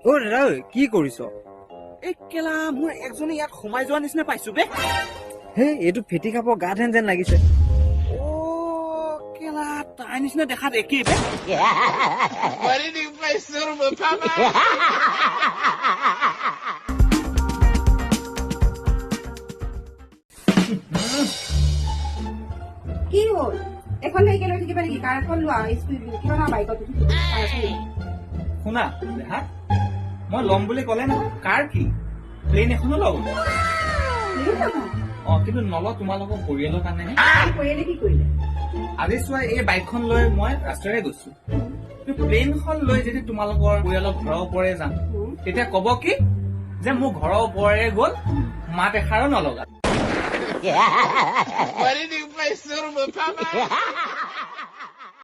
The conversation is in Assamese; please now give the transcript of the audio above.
অ দাদা কি কৰিছ? এই কেলা মোৰ একজনে ইয়াত সোমাই যোৱা নিচিনা পাইছো বে। হে এইটো ফেটি কাপৰ গাত হেন যেন লাগিছে। অ কেলা তাই নিচিনা দেখাত একেই বে। কি হ'ল এখন গাড়ীকে লৈ থাকিবা নেকি? কাৰ এখন লোৱা স্পীড কিবা না বাইকত শুনা দেহা, মই ল'ম বুলি ক'লে নহয়। কাৰ কি প্লেন এখনো ল'ব। কিন্তু নল তোমালোকৰ পৰিয়ালৰ কাৰণেহে। পৰিয়ালে কি কৰিলে? আজি চোৱা এই বাইকখন লৈ মই ৰাস্তাৰে গৈছো, প্লেনখন লৈ যদি তোমালোকৰ পৰিয়ালৰ ঘৰৰ ওপৰে যাম তেতিয়া কব কি যে মোৰ ঘৰৰ ওপৰে গ'ল, মাত এষাৰো নলগা।